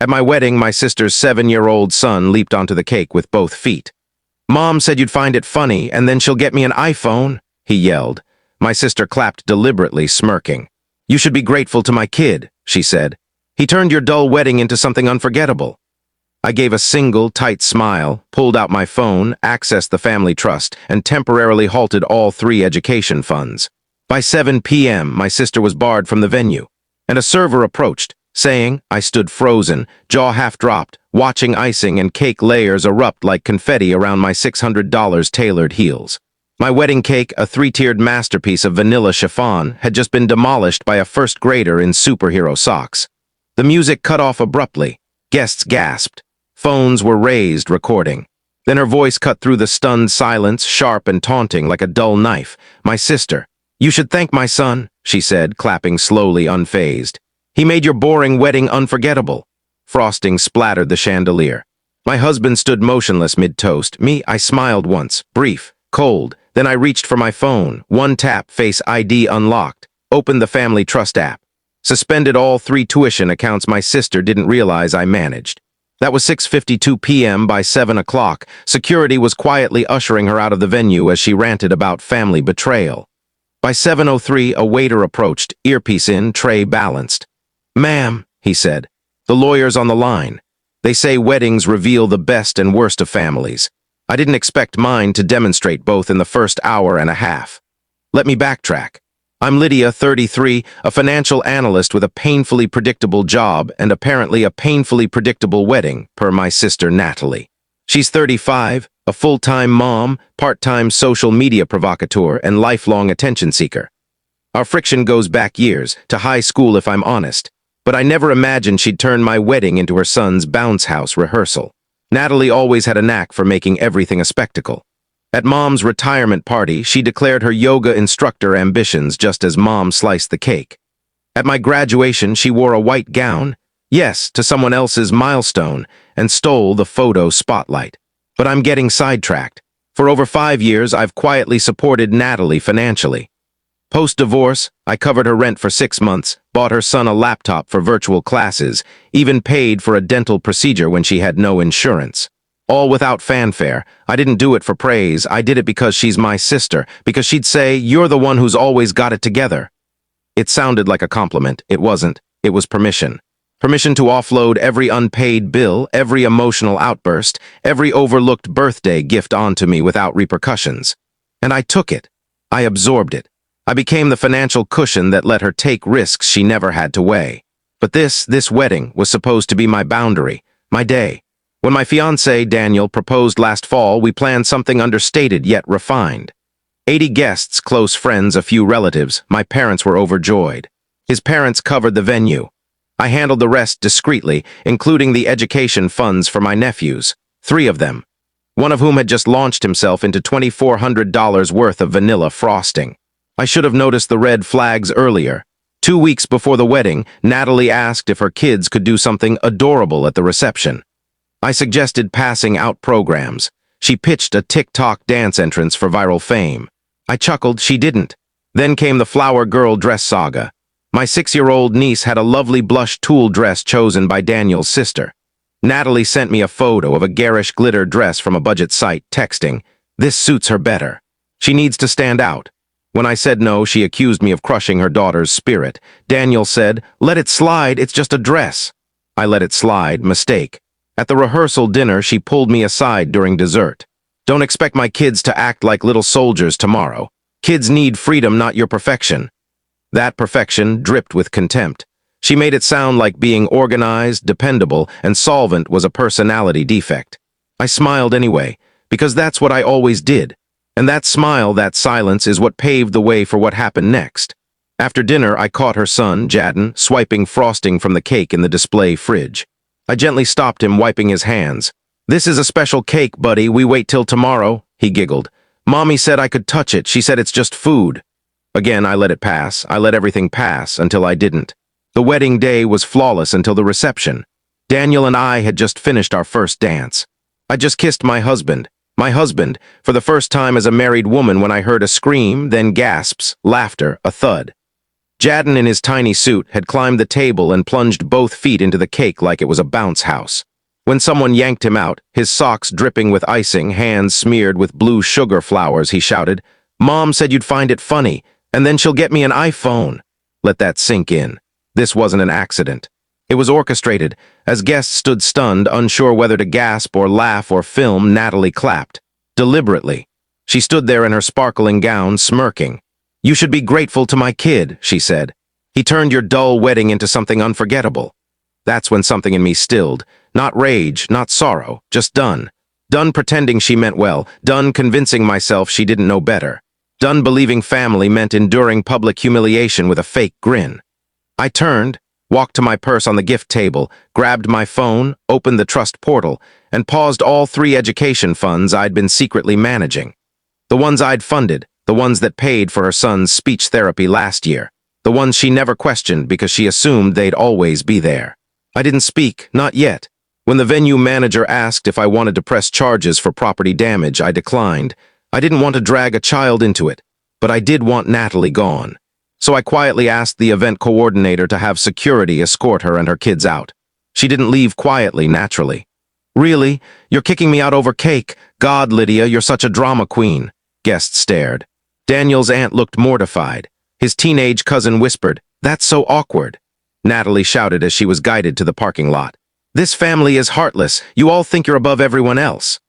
At my wedding, my sister's 7-year-old son leaped onto the cake with both feet. "Mom said you'd find it funny, and then she'll get me an iPhone," he yelled. My sister clapped deliberately, smirking. "You should be grateful to my kid," she said. "He turned your dull wedding into something unforgettable." I gave a single, tight smile, pulled out my phone, accessed the family trust, and temporarily halted all 3 education funds. By 7 p.m., my sister was barred from the venue, and a server approached, saying, I stood frozen, jaw half-dropped, watching icing and cake layers erupt like confetti around my $600 tailored heels. My wedding cake, a 3-tiered masterpiece of vanilla chiffon, had just been demolished by a first grader in superhero socks. The music cut off abruptly. Guests gasped. Phones were raised, recording. Then her voice cut through the stunned silence, sharp and taunting like a dull knife. "My sister. You should thank my son," she said, clapping slowly, unfazed. "He made your boring wedding unforgettable." Frosting splattered the chandelier. My husband stood motionless mid-toast. I smiled once, brief, cold. Then I reached for my phone. One tap, Face ID unlocked. Opened the Family Trust app. Suspended all 3 tuition accounts my sister didn't realize I managed. That was 6:52 p.m. By 7 o'clock. Security was quietly ushering her out of the venue as she ranted about family betrayal. By 7:03, a waiter approached, earpiece in, tray balanced. "Ma'am," he said, "the lawyer's on the line. They say weddings reveal the best and worst of families. I didn't expect mine to demonstrate both in the first hour and a half. Let me backtrack. I'm Lydia, 33, a financial analyst with a painfully predictable job and apparently a painfully predictable wedding, per my sister Natalie. She's 35, a full-time mom, part-time social media provocateur, and lifelong attention seeker. Our friction goes back years, to high school if I'm honest, but I never imagined she'd turn my wedding into her son's bounce house rehearsal. Natalie always had a knack for making everything a spectacle. At Mom's retirement party, she declared her yoga instructor ambitions just as Mom sliced the cake. At my graduation, she wore a white gown, yes, to someone else's milestone, and stole the photo spotlight. But I'm getting sidetracked. For over 5 years, I've quietly supported Natalie financially. Post-divorce, I covered her rent for 6 months, bought her son a laptop for virtual classes, even paid for a dental procedure when she had no insurance. All without fanfare. I didn't do it for praise. I did it because she's my sister, because she'd say, "You're the one who's always got it together." It sounded like a compliment. It wasn't. It was permission. Permission to offload every unpaid bill, every emotional outburst, every overlooked birthday gift onto me without repercussions. And I took it. I absorbed it. I became the financial cushion that let her take risks she never had to weigh. But this wedding was supposed to be my boundary, my day. When my fiancé, Daniel, proposed last fall, we planned something understated yet refined. 80 guests, close friends, a few relatives. My parents were overjoyed. His parents covered the venue. I handled the rest discreetly, including the education funds for my nephews, 3 of them, one of whom had just launched himself into $2,400 worth of vanilla frosting. I should have noticed the red flags earlier. 2 weeks before the wedding, Natalie asked if her kids could do something adorable at the reception. I suggested passing out programs. She pitched a TikTok dance entrance for viral fame. I chuckled, she didn't. Then came the flower girl dress saga. My 6-year-old niece had a lovely blush tulle dress chosen by Daniel's sister. Natalie sent me a photo of a garish glitter dress from a budget site, texting, "This suits her better. She needs to stand out." When I said no, she accused me of crushing her daughter's spirit. Daniel said, "Let it slide, it's just a dress." I let it slide, mistake. At the rehearsal dinner, she pulled me aside during dessert. "Don't expect my kids to act like little soldiers tomorrow. Kids need freedom, not your perfection." That perfection dripped with contempt. She made it sound like being organized, dependable, and solvent was a personality defect. I smiled anyway, because that's what I always did. And that smile, that silence, is what paved the way for what happened next. After dinner, I caught her son, Jadon, swiping frosting from the cake in the display fridge. I gently stopped him, wiping his hands. "This is a special cake, buddy. We wait till tomorrow," he giggled. "Mommy said I could touch it. She said it's just food." Again, I let it pass. I let everything pass until I didn't. The wedding day was flawless until the reception. Daniel and I had just finished our first dance. I just kissed my husband, for the first time as a married woman when I heard a scream, then gasps, laughter, a thud. Jadden, in his tiny suit, had climbed the table and plunged both feet into the cake like it was a bounce house. When someone yanked him out, his socks dripping with icing, hands smeared with blue sugar flowers, he shouted, "Mom said you'd find it funny, and then she'll get me an iPhone." Let that sink in. This wasn't an accident. It was orchestrated. As guests stood stunned, unsure whether to gasp or laugh or film, Natalie clapped. Deliberately. She stood there in her sparkling gown, smirking. "You should be grateful to my kid," she said. "He turned your dull wedding into something unforgettable." That's when something in me stilled. Not rage, not sorrow, just done. Done pretending she meant well, done convincing myself she didn't know better. Done believing family meant enduring public humiliation with a fake grin. I turned, walked to my purse on the gift table, grabbed my phone, opened the trust portal, and paused all 3 education funds I'd been secretly managing. The ones I'd funded, the ones that paid for her son's speech therapy last year, the ones she never questioned because she assumed they'd always be there. I didn't speak, not yet. When the venue manager asked if I wanted to press charges for property damage, I declined. I didn't want to drag a child into it, but I did want Natalie gone. So I quietly asked the event coordinator to have security escort her and her kids out. She didn't leave quietly, naturally. "Really? You're kicking me out over cake? God, Lydia, you're such a drama queen." Guests stared. Daniel's aunt looked mortified. His teenage cousin whispered, "That's so awkward." Natalie shouted as she was guided to the parking lot. "This family is heartless. You all think you're above everyone else."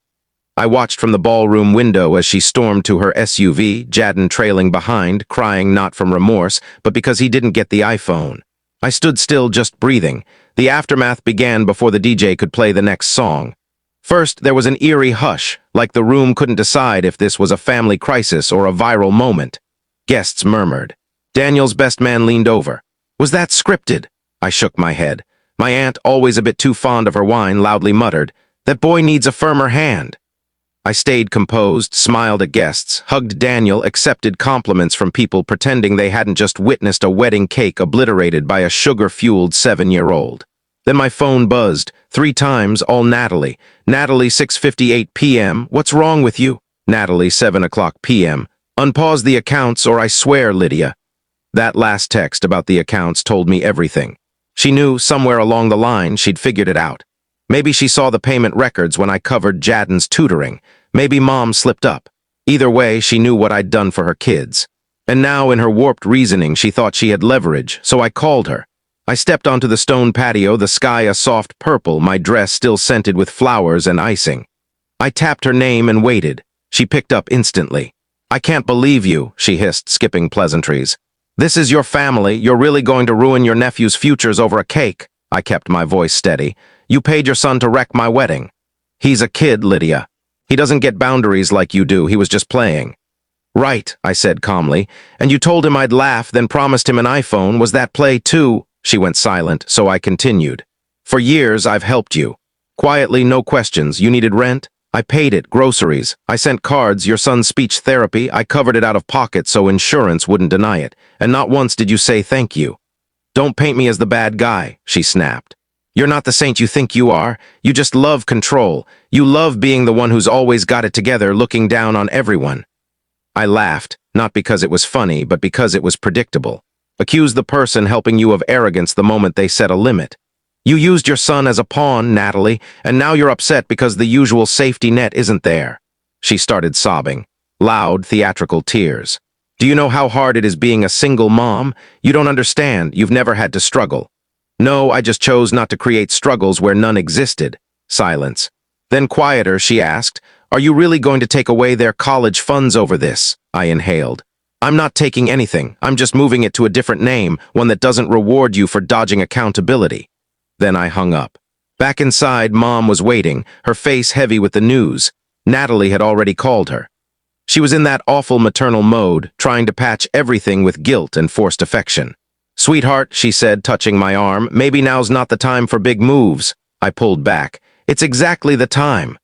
I watched from the ballroom window as she stormed to her SUV, Jadden trailing behind, crying not from remorse, but because he didn't get the iPhone. I stood still, just breathing. The aftermath began before the DJ could play the next song. First, there was an eerie hush, like the room couldn't decide if this was a family crisis or a viral moment. Guests murmured. Daniel's best man leaned over. "Was that scripted?" I shook my head. My aunt, always a bit too fond of her wine, loudly muttered, "That boy needs a firmer hand." I stayed composed, smiled at guests, hugged Daniel, accepted compliments from people pretending they hadn't just witnessed a wedding cake obliterated by a sugar-fueled 7-year-old. Then my phone buzzed, 3 times, all Natalie. "Natalie, 6:58 p.m. What's wrong with you?" "Natalie, 7 o'clock p.m. Unpause the accounts or I swear, Lydia." That last text about the accounts told me everything. She knew somewhere along the line she'd figured it out. Maybe she saw the payment records when I covered Jadden's tutoring. Maybe Mom slipped up. Either way, she knew what I'd done for her kids. And now, in her warped reasoning, she thought she had leverage, so I called her. I stepped onto the stone patio, the sky a soft purple, my dress still scented with flowers and icing. I tapped her name and waited. She picked up instantly. "I can't believe you," she hissed, skipping pleasantries. "This is your family. You're really going to ruin your nephew's futures over a cake." I kept my voice steady. "You paid your son to wreck my wedding." "He's a kid, Lydia. He doesn't get boundaries like you do. He was just playing." "Right," I said calmly. "And you told him I'd laugh, then promised him an iPhone. Was that play too?" She went silent, so I continued. "For years, I've helped you. Quietly, no questions. You needed rent? I paid it, groceries. I sent cards, your son's speech therapy. I covered it out of pocket so insurance wouldn't deny it. And not once did you say thank you." "Don't paint me as the bad guy," she snapped. "You're not the saint you think you are. You just love control. You love being the one who's always got it together, looking down on everyone." I laughed, not because it was funny, but because it was predictable. Accuse the person helping you of arrogance the moment they set a limit. You used your son as a pawn, Natalie, and now you're upset because the usual safety net isn't there. She started sobbing. Loud, theatrical tears. "Do you know how hard it is being a single mom? You don't understand. You've never had to struggle." "No, I just chose not to create struggles where none existed." Silence. Then quieter, she asked, "Are you really going to take away their college funds over this?" I inhaled. "I'm not taking anything. I'm just moving it to a different name, one that doesn't reward you for dodging accountability." Then I hung up. Back inside, Mom was waiting, her face heavy with the news. Natalie had already called her. She was in that awful maternal mode, trying to patch everything with guilt and forced affection. "Sweetheart," she said, touching my arm, "maybe now's not the time for big moves." I pulled back. "It's exactly the time."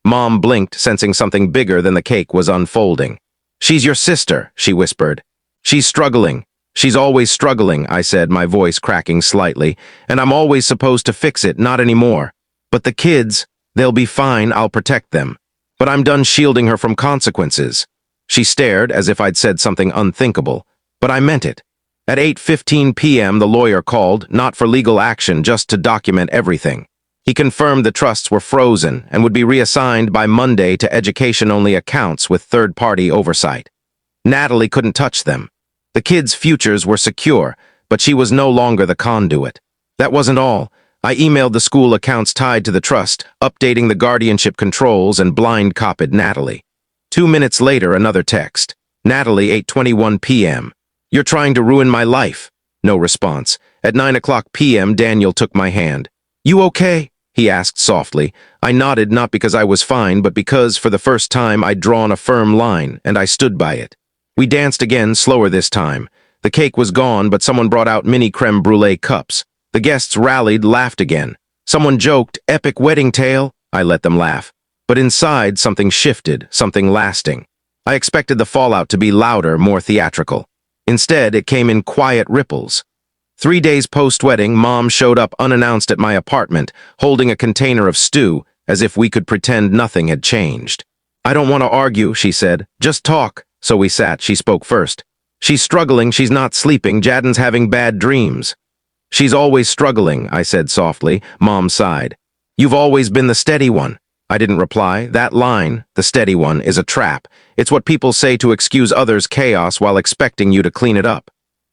Mom blinked, sensing something bigger than the cake was unfolding. "She's your sister," she whispered. "She's struggling." "She's always struggling," I said, my voice cracking slightly, "and I'm always supposed to fix it, not anymore. But the kids, they'll be fine, I'll protect them. But I'm done shielding her from consequences." She stared as if I'd said something unthinkable, but I meant it. At 8:15 p.m., the lawyer called, not for legal action, just to document everything. He confirmed the trusts were frozen and would be reassigned by Monday to education-only accounts with third-party oversight. Natalie couldn't touch them. The kids' futures were secure, but she was no longer the conduit. That wasn't all. I emailed the school accounts tied to the trust, updating the guardianship controls, and blind-copied Natalie. 2 minutes later, another text. Natalie, 8:21 p.m. "You're trying to ruin my life." No response. At 9 p.m., Daniel took my hand. "You okay?" he asked softly. I nodded, not because I was fine, but because, for the first time, I'd drawn a firm line, and I stood by it. We danced again, slower this time. The cake was gone, but someone brought out mini creme brulee cups. The guests rallied, laughed again. Someone joked, "Epic wedding tale." I let them laugh. But inside, something shifted, something lasting. I expected the fallout to be louder, more theatrical. Instead, it came in quiet ripples. 3 days post-wedding, Mom showed up unannounced at my apartment, holding a container of stew, as if we could pretend nothing had changed. "I don't want to argue," she said. "Just talk." So we sat. She spoke first. "She's struggling, she's not sleeping, Jadden's having bad dreams." "She's always struggling," I said softly. Mom sighed. "You've always been the steady one." I didn't reply. That line, the steady one, is a trap. It's what people say to excuse others' chaos while expecting you to clean it up.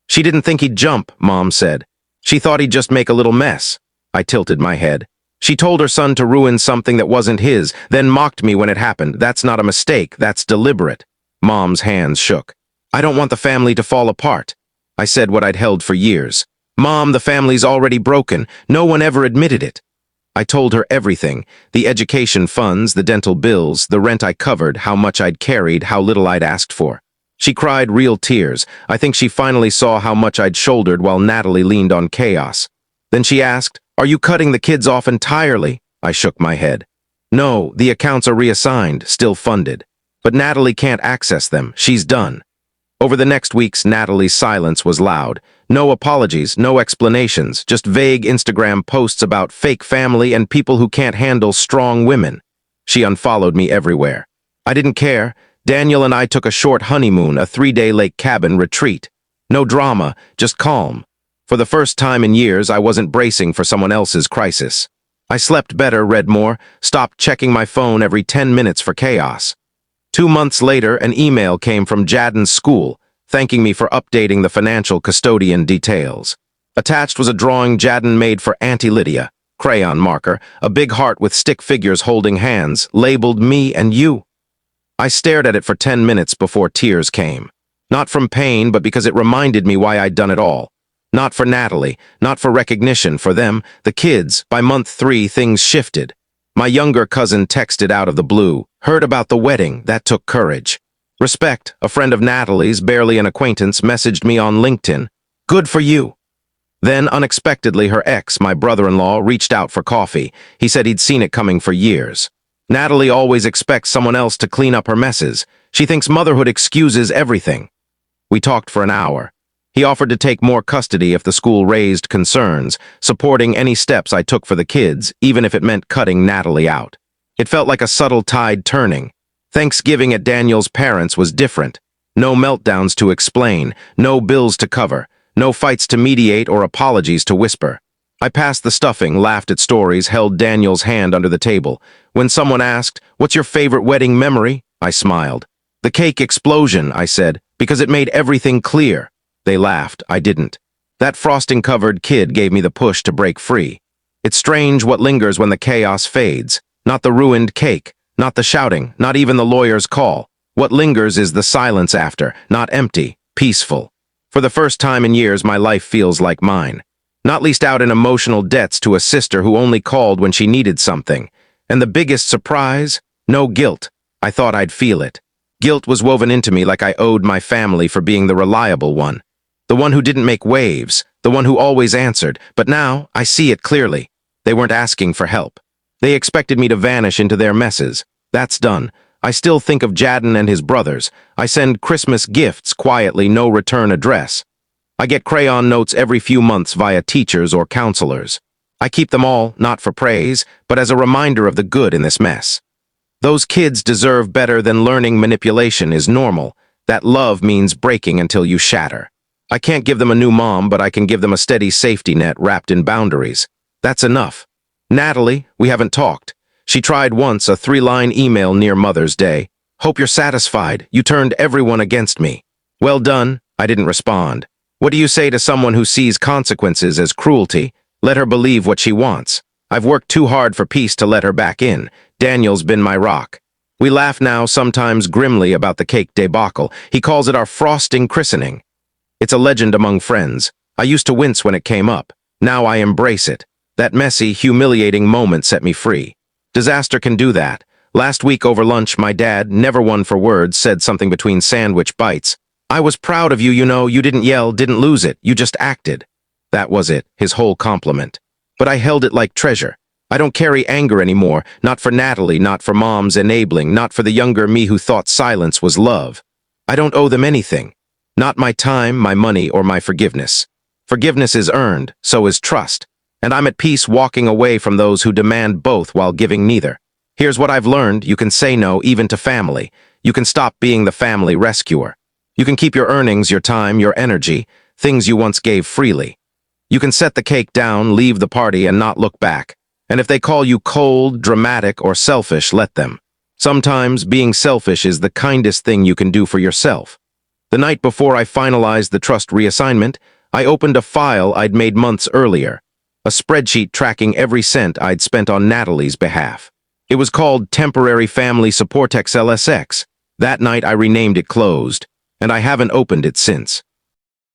"She didn't think he'd jump," Mom said. "She thought he'd just make a little mess." I tilted my head. "She told her son to ruin something that wasn't his, then mocked me when it happened. That's not a mistake, that's deliberate." Mom's hands shook. "I don't want the family to fall apart." I said what I'd held for years. "Mom, the family's already broken. No one ever admitted it." I told her everything, the education funds, the dental bills, the rent I covered, how much I'd carried, how little I'd asked for. She cried real tears. I think she finally saw how much I'd shouldered while Natalie leaned on chaos. Then she asked, "Are you cutting the kids off entirely?" I shook my head. "No, the accounts are reassigned, still funded. But Natalie can't access them. She's done." Over the next weeks, Natalie's silence was loud. No apologies, no explanations, just vague Instagram posts about fake family and people who can't handle strong women. She unfollowed me everywhere. I didn't care. Daniel and I took a short honeymoon, a 3-day lake cabin retreat. No drama, just calm. For the first time in years, I wasn't bracing for someone else's crisis. I slept better, read more, stopped checking my phone every 10 minutes for chaos. 2 months later, an email came from Jadden's school, thanking me for updating the financial custodian details. Attached was a drawing Jadden made for Auntie Lydia, crayon marker, a big heart with stick figures holding hands, labeled me and you. I stared at it for 10 minutes before tears came. Not from pain, but because it reminded me why I'd done it all. Not for Natalie, not for recognition, for them, the kids. By month 3, things shifted. My younger cousin texted out of the blue, "Heard about the wedding, that took courage." Respect, a friend of Natalie's, barely an acquaintance, messaged me on LinkedIn, "Good for you." Then, unexpectedly, her ex, my brother-in-law, reached out for coffee. He said he'd seen it coming for years. Natalie always expects someone else to clean up her messes. She thinks motherhood excuses everything. We talked for an hour. He offered to take more custody if the school raised concerns, supporting any steps I took for the kids, even if it meant cutting Natalie out. It felt like a subtle tide turning. Thanksgiving at Daniel's parents' was different. No meltdowns to explain, no bills to cover, no fights to mediate or apologies to whisper. I passed the stuffing, laughed at stories, held Daniel's hand under the table. When someone asked, "What's your favorite wedding memory?" I smiled. "The cake explosion," I said, "because it made everything clear." They laughed. I didn't. That frosting-covered kid gave me the push to break free. It's strange what lingers when the chaos fades. Not the ruined cake, not the shouting, not even the lawyer's call. What lingers is the silence after, not empty, peaceful. For the first time in years, my life feels like mine. Not least out in emotional debts to a sister who only called when she needed something. And the biggest surprise? No guilt. I thought I'd feel it. Guilt was woven into me like I owed my family for being the reliable one. The one who didn't make waves, the one who always answered. But now, I see it clearly. They weren't asking for help. They expected me to vanish into their messes. That's done. I still think of Jadden and his brothers. I send Christmas gifts quietly, no return address. I get crayon notes every few months via teachers or counselors. I keep them all, not for praise, but as a reminder of the good in this mess. Those kids deserve better than learning manipulation is normal. That love means breaking until you shatter. I can't give them a new mom, but I can give them a steady safety net wrapped in boundaries. That's enough. Natalie, we haven't talked. She tried once a 3-line email near Mother's Day. Hope you're satisfied. You turned everyone against me. Well done. I didn't respond. What do you say to someone who sees consequences as cruelty? Let her believe what she wants. I've worked too hard for peace to let her back in. Daniel's been my rock. We laugh now, sometimes grimly, about the cake debacle. He calls it our frosting christening. It's a legend among friends. I used to wince when it came up. Now I embrace it. That messy, humiliating moment set me free. Disaster can do that. Last week over lunch, my dad, never one for words, said something between sandwich bites. I was proud of you, you know. You didn't yell, didn't lose it. You just acted. That was it, his whole compliment. But I held it like treasure. I don't carry anger anymore, not for Natalie, not for Mom's enabling, not for the younger me who thought silence was love. I don't owe them anything. Not my time, my money, or my forgiveness. Forgiveness is earned, so is trust. And I'm at peace walking away from those who demand both while giving neither. Here's what I've learned: you can say no even to family. You can stop being the family rescuer. You can keep your earnings, your time, your energy, things you once gave freely. You can set the cake down, leave the party, and not look back. And if they call you cold, dramatic, or selfish, let them. Sometimes being selfish is the kindest thing you can do for yourself. The night before I finalized the trust reassignment, I opened a file I'd made months earlier, a spreadsheet tracking every cent I'd spent on Natalie's behalf. It was called Temporary Family Support LSX. That night I renamed it Closed, and I haven't opened it since.